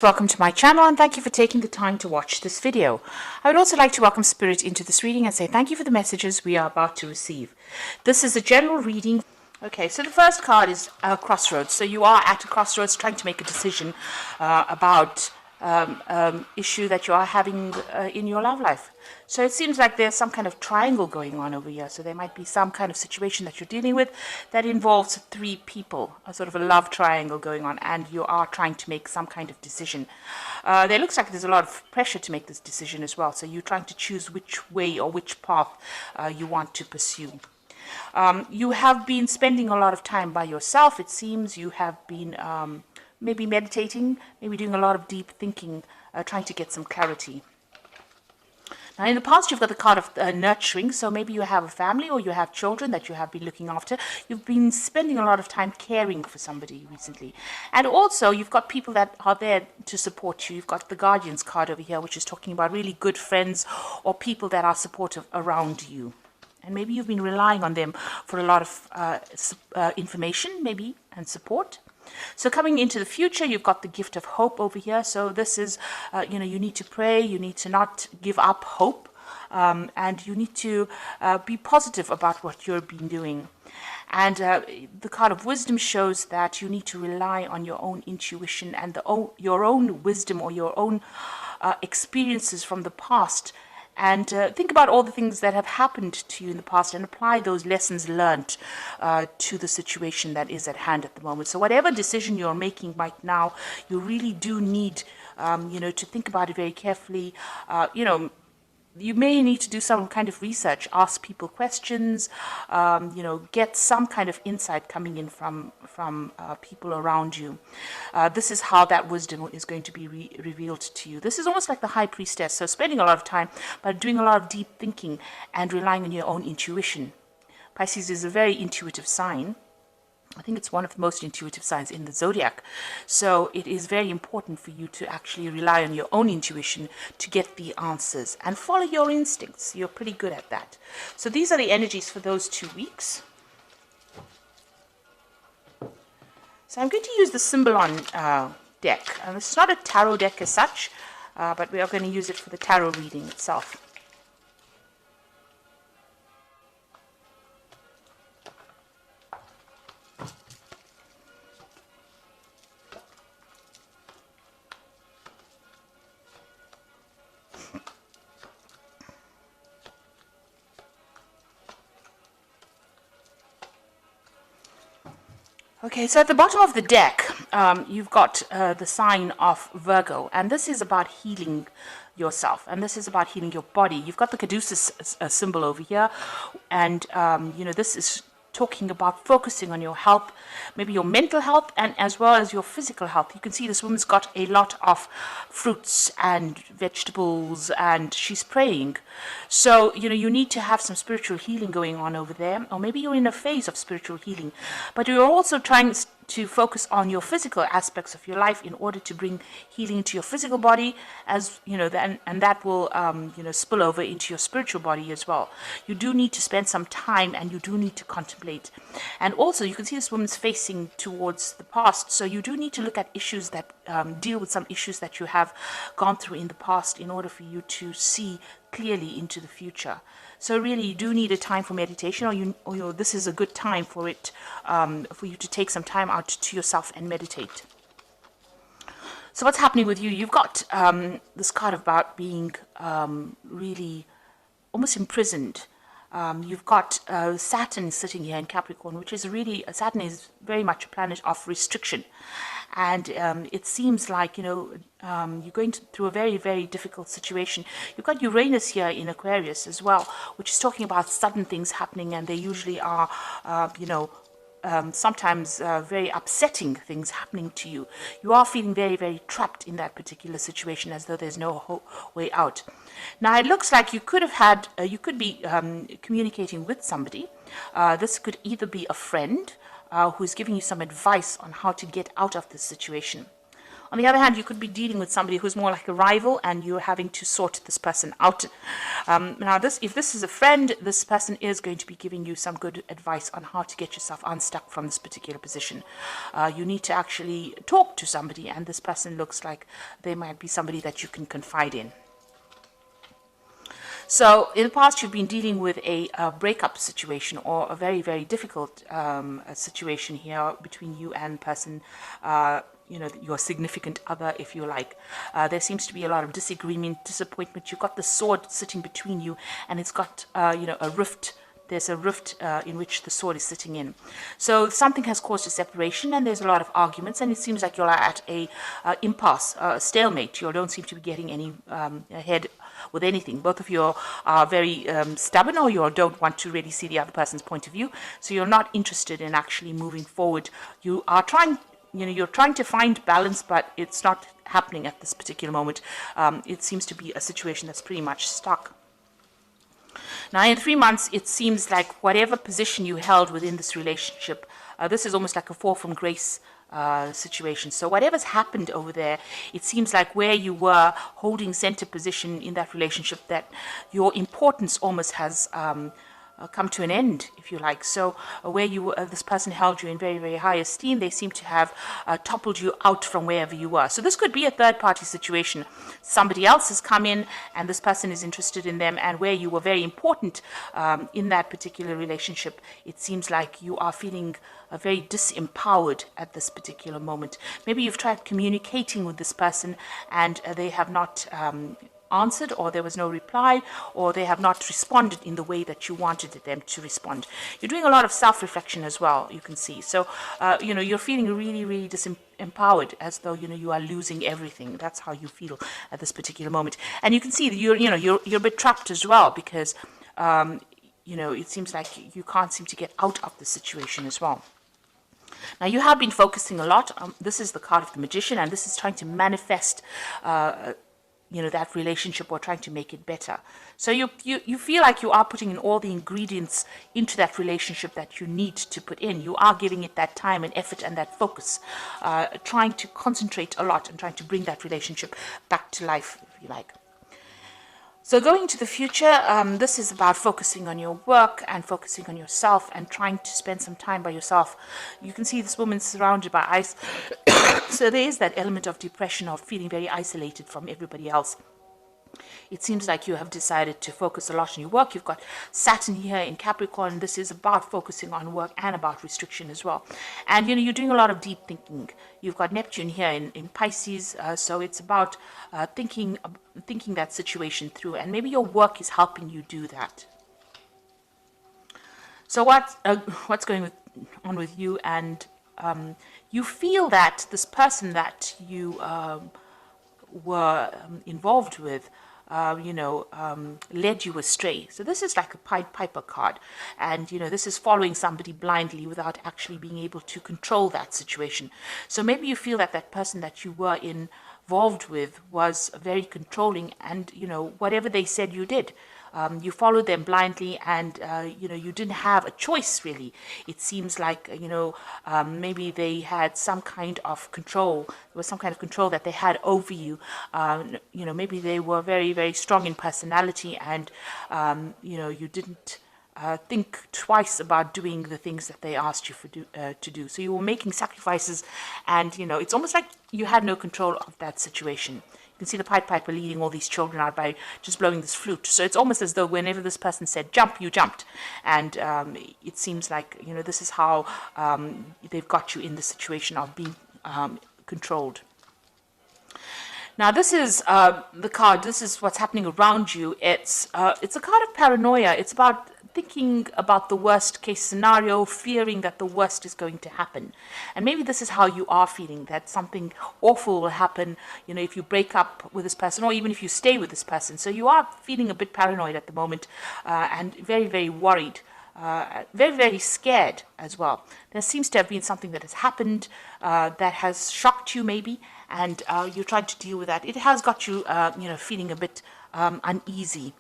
Welcome to my channel and thank you for taking the time to watch this video. I would also like to welcome Spirit into this reading and say thank you for the messages we are about to receive. This is a general reading. Okay, so the first card is Crossroads. So you are at a crossroads trying to make a decision about issue that you are having in your love life. So it seems like there's some kind of triangle going on over here. So there might be some kind of situation that you're dealing with that involves three people, a sort of a love triangle going on, and you are trying to make some kind of decision. There looks like there's a lot of pressure to make this decision as well. So you're trying to choose which way or which path you want to pursue. You have been spending a lot of time by yourself. It seems you have been maybe meditating, maybe doing a lot of deep thinking, trying to get some clarity. Now, in the past, you've got the card of nurturing, so maybe you have a family or you have children that you have been looking after. You've been spending a lot of time caring for somebody recently. And also, you've got people that are there to support you. You've got the Guardians card over here, which is talking about really good friends or people that are supportive around you. And maybe you've been relying on them for a lot of information, maybe, and support. So coming into the future, you've got the gift of hope over here. So this is, you need to pray. You need to not give up hope. And you need to be positive about what you've been doing. And the card of wisdom shows that you need to rely on your own intuition and your own wisdom or your own experiences from the past. And think about all the things that have happened to you in the past and apply those lessons learned to the situation that is at hand at the moment. So whatever decision you're making right now, you really do need, to think about it very carefully. You may need to do some kind of research, ask people questions, get some kind of insight coming in from people around you. This is how that wisdom is going to be revealed to you. This is almost like the high priestess, so spending a lot of time, but doing a lot of deep thinking and relying on your own intuition. Pisces is a very intuitive sign. I think it's one of the most intuitive signs in the zodiac. So it is very important for you to actually rely on your own intuition to get the answers and follow your instincts. You're pretty good at that. So these are the energies for those 2 weeks. So I'm going to use the Symbolon deck. And it's not a tarot deck as such, but we are going to use it for the tarot reading itself. Okay, so at the bottom of the deck, you've got the sign of Virgo, and this is about healing yourself, and this is about healing your body. You've got the Caduceus symbol over here, and, this is talking about focusing on your health, maybe your mental health, and as well as your physical health. You can see this woman's got a lot of fruits and vegetables, and she's praying. So, you need to have some spiritual healing going on over there, or maybe you're in a phase of spiritual healing, but you're also trying to focus on your physical aspects of your life in order to bring healing to your physical body, as and that will spill over into your spiritual body as well. You do need to spend some time, and you do need to contemplate. And also, you can see this woman's facing towards the past, so you do need to look at issues that deal with some issues that you have gone through in the past in order for you to see clearly into the future. So really, you do need a time for meditation, or this is a good time for it, for you to take some time out to yourself and meditate. So what's happening with you? You've got this card about being really almost imprisoned. You've got Saturn sitting here in Capricorn, which is really, Saturn is very much a planet of restriction. And it seems like, you're going through a very, very difficult situation. You've got Uranus here in Aquarius as well, which is talking about sudden things happening, and they usually are, sometimes very upsetting things happening to you. You are feeling very, very trapped in that particular situation, as though there's no way out. Now, it looks like you could have had, you could be communicating with somebody. This could either be a friend who's giving you some advice on how to get out of this situation. On the other hand, you could be dealing with somebody who's more like a rival, and you're having to sort this person out. Now, if this is a friend, this person is going to be giving you some good advice on how to get yourself unstuck from this particular position. You need to actually talk to somebody, and this person looks like they might be somebody that you can confide in. So in the past, you've been dealing with a breakup situation, or a very, very difficult situation here between you and person, your significant other, if you like. There seems to be a lot of disagreement, disappointment. You've got the sword sitting between you, and it's got, a rift. There's a rift in which the sword is sitting in. So something has caused a separation, and there's a lot of arguments, and it seems like you're at a impasse, a stalemate. You don't seem to be getting any ahead with anything. Both of you are very stubborn, or you don't want to really see the other person's point of view. So you're not interested in actually moving forward. You are trying, you're trying to find balance, but it's not happening at this particular moment. It seems to be a situation that's pretty much stuck. Now, in 3 months, it seems like whatever position you held within this relationship, this is almost like a fall from grace situation. So whatever's happened over there, it seems like where you were holding center position in that relationship, that your importance almost has come to an end, if you like. So where you were, this person held you in very, very high esteem, they seem to have toppled you out from wherever you were. So this could be a third-party situation. Somebody else has come in, and this person is interested in them, and where you were very important in that particular relationship, it seems like you are feeling very disempowered at this particular moment. Maybe you've tried communicating with this person, and they have not answered, or there was no reply, or they have not responded in the way that you wanted them to respond. You're doing a lot of self-reflection as well, you can see. So, you're feeling really, really disempowered, as though, you are losing everything. That's how you feel at this particular moment. And you can see that you're a bit trapped as well, because, it seems like you can't seem to get out of the situation as well. Now, you have been focusing a lot. This is the card of the Magician, and this is trying to manifest that relationship, or trying to make it better. So you feel like you are putting in all the ingredients into that relationship that you need to put in. You are giving it that time and effort and that focus, trying to concentrate a lot and trying to bring that relationship back to life, if you like. So going into the future, this is about focusing on your work and focusing on yourself and trying to spend some time by yourself. You can see this woman surrounded by ice. So there is that element of depression, of feeling very isolated from everybody else. It seems like you have decided to focus a lot on your work. You've got Saturn here in Capricorn. This is about focusing on work and about restriction as well. And, you're doing a lot of deep thinking. You've got Neptune here in Pisces. So it's about thinking that situation through. And maybe your work is helping you do that. So what's going on with you? And you feel that this person that you were involved with, led you astray. So this is like a Pied Piper card. And, this is following somebody blindly without actually being able to control that situation. So maybe you feel that that person that you were involved with was very controlling, and, whatever they said, you did. You followed them blindly, and you didn't have a choice, really. It seems like maybe they had some kind of control. There was some kind of control that they had over you. Maybe they were very, very strong in personality, and you didn't think twice about doing the things that they asked you to do. So you were making sacrifices, and it's almost like you had no control of that situation. You can see the Pied Piper leading all these children out by just blowing this flute. So it's almost as though whenever this person said jump, you jumped. And it seems like, this is how they've got you in the situation of being controlled. Now, this is the card. This is what's happening around you. It's a card of paranoia. It's about thinking about the worst case scenario, fearing that the worst is going to happen. And maybe this is how you are feeling, that something awful will happen, if you break up with this person, or even if you stay with this person. So you are feeling a bit paranoid at the moment, and very, very worried. Very, very scared as well. There seems to have been something that has happened that has shocked you, maybe, and you're trying to deal with that. It has got you, feeling a bit uneasy.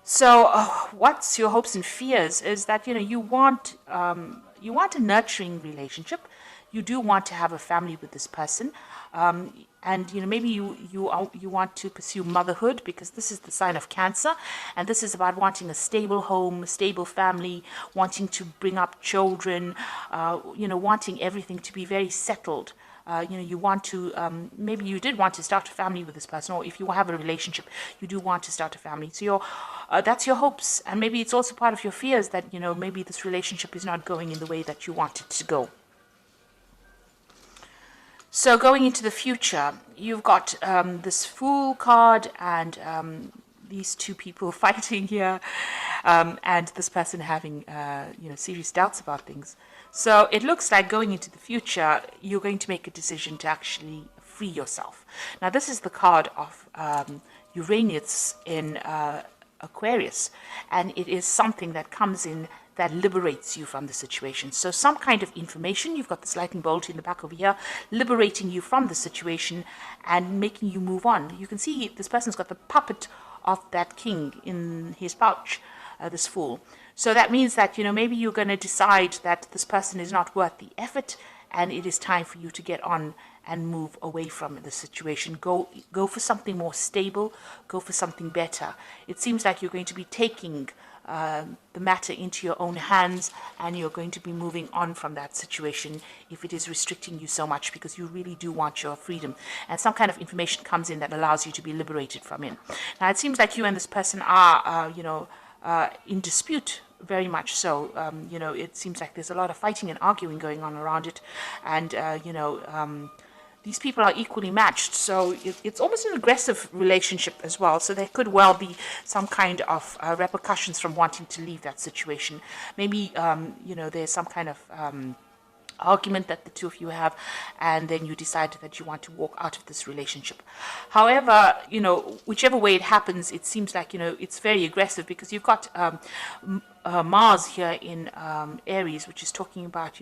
So, what's your hopes and fears is that you want a nurturing relationship. you do want to have a family with this person. And maybe you want to pursue motherhood, because this is the sign of Cancer, and this is about wanting a stable home, a stable family, wanting to bring up children, wanting everything to be very settled. You want to, maybe you did want to start a family with this person, or if you have a relationship, you do want to start a family. So that's your hopes, and maybe it's also part of your fears that, maybe this relationship is not going in the way that you want it to go. So going into the future, you've got this Fool card and these two people fighting here, and this person having serious doubts about things. So it looks like going into the future, you're going to make a decision to actually free yourself. Now this is the card of Uranus in Aquarius, and it is something that comes in that liberates you from the situation. So some kind of information, you've got this lightning bolt in the back over here, liberating you from the situation and making you move on. You can see this person's got the puppet of that king in his pouch, this Fool. So that means that, maybe you're going to decide that this person is not worth the effort, and it is time for you to get on and move away from the situation. Go for something more stable, go for something better. It seems like you're going to be taking the matter into your own hands, and you're going to be moving on from that situation if it is restricting you so much, because you really do want your freedom, and some kind of information comes in that allows you to be liberated from it. Now it seems like you and this person are in dispute, very much so. It seems like there's a lot of fighting and arguing going on around it, and these people are equally matched, so it's almost an aggressive relationship as well. So there could well be some kind of repercussions from wanting to leave that situation. Maybe there's some kind of argument that the two of you have, and then you decide that you want to walk out of this relationship. However, whichever way it happens, it seems like it's very aggressive, because you've got Mars here in Aries, which is talking about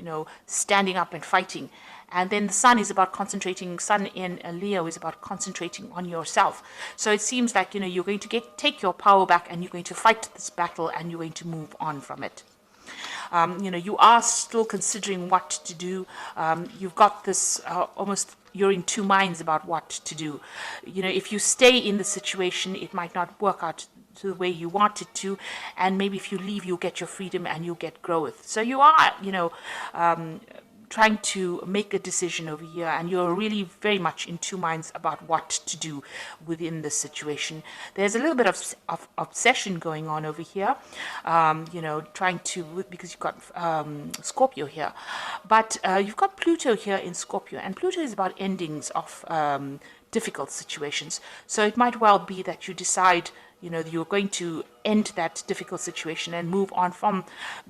standing up and fighting, and then the Sun is about concentrating. Sun in Leo is about concentrating on yourself. So it seems like you're going to take your power back, and you're going to fight this battle, and you're going to move on from it. You are still considering what to do. You've got this almost, you're in two minds about what to do. If you stay in the situation, it might not work out to the way you want it to, and maybe if you leave, you'll get your freedom and you'll get growth. So you are, trying to make a decision over here, and you're really very much in two minds about what to do within this situation. There's a little bit of obsession going on over here, trying to, because you've got Scorpio here, but you've got Pluto here in Scorpio, and Pluto is about endings of difficult situations. So it might well be that you decide you're going to end that difficult situation and move on from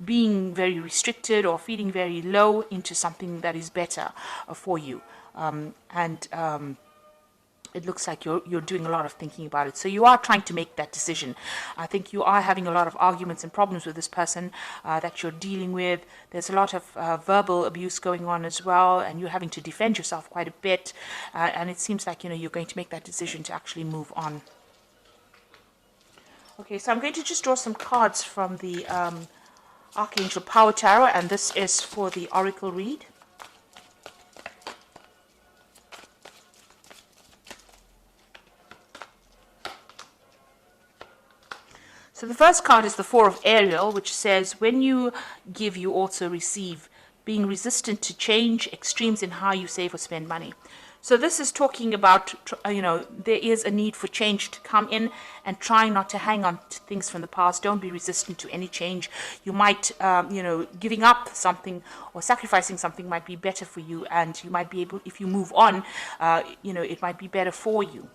being very restricted or feeling very low into something that is better for you. It looks like you're doing a lot of thinking about it. So you are trying to make that decision. I think you are having a lot of arguments and problems with this person that you're dealing with. There's a lot of verbal abuse going on as well, and you're having to defend yourself quite a bit. And it seems like you're going to make that decision to actually move on. Okay, so I'm going to just draw some cards from the Archangel Power Tarot, and this is for the Oracle read. So the first card is the Four of Ariel, which says, when you give, you also receive, being resistant to change, extremes in how you save or spend money. So this is talking about, there is a need for change to come in, and trying not to hang on to things from the past. Don't be resistant to any change. You might, giving up something or sacrificing something might be better for you, and you might be able, if you move on, it might be better for you,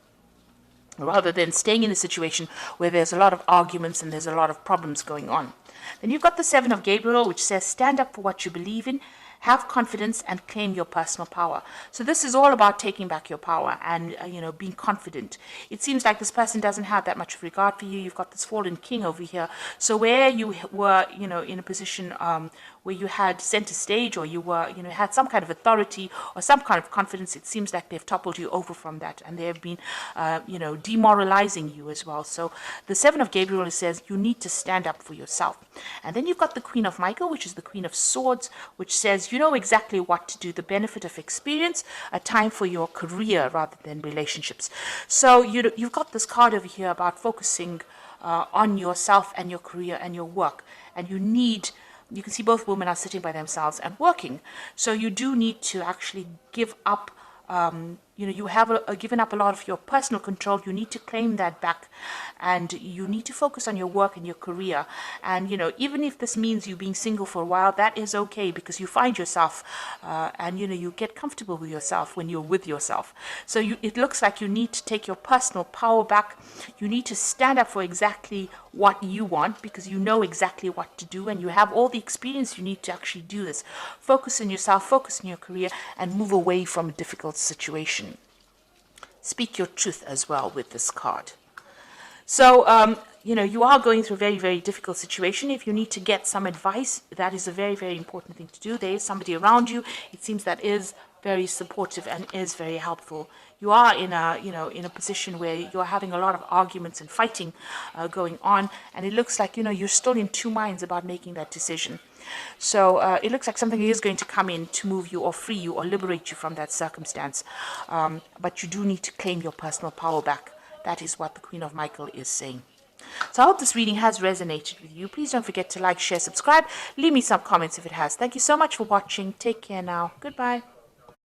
rather than staying in a situation where there's a lot of arguments and there's a lot of problems going on. Then you've got the Seven of Gabriel, which says, stand up for what you believe in, have confidence, and claim your personal power. So this is all about taking back your power and, being confident. It seems like this person doesn't have that much regard for you. You've got this fallen king over here. So where you were, in a position where you had center stage, or you were, had some kind of authority or some kind of confidence. It seems like they've toppled you over from that, and they have been, demoralizing you as well. So the Seven of Gabriel says you need to stand up for yourself. And then you've got the Queen of Michael, which is the Queen of Swords, which says you know exactly what to do, the benefit of experience, a time for your career rather than relationships. So you've got this card over here about focusing on yourself and your career and your work. And you can see both women are sitting by themselves and working. So you do need to actually give up. You have given up a lot of your personal control. You need to claim that back, and you need to focus on your work and your career. And even if this means you being single for a while, that is okay, because you find yourself, and you get comfortable with yourself when you're with yourself. So it looks like you need to take your personal power back. You need to stand up for exactly what you want, because you know exactly what to do, and you have all the experience you need to actually do this. Focus on yourself, focus on your career, and move away from a difficult situation. Speak your truth as well with this card. So, you are going through a very, very difficult situation. If you need to get some advice, that is a very, very important thing to do. There is somebody around you, it seems, that is very supportive and is very helpful. You are in a position where you're having a lot of arguments and fighting going on, and it looks like, you're still in two minds about making that decision. So it looks like something is going to come in to move you or free you or liberate you from that circumstance. But you do need to claim your personal power back. That is what the Queen of Michael is saying. So I hope this reading has resonated with you. Please don't forget to like, share, subscribe. Leave me some comments if it has. Thank you so much for watching. Take care now. Goodbye.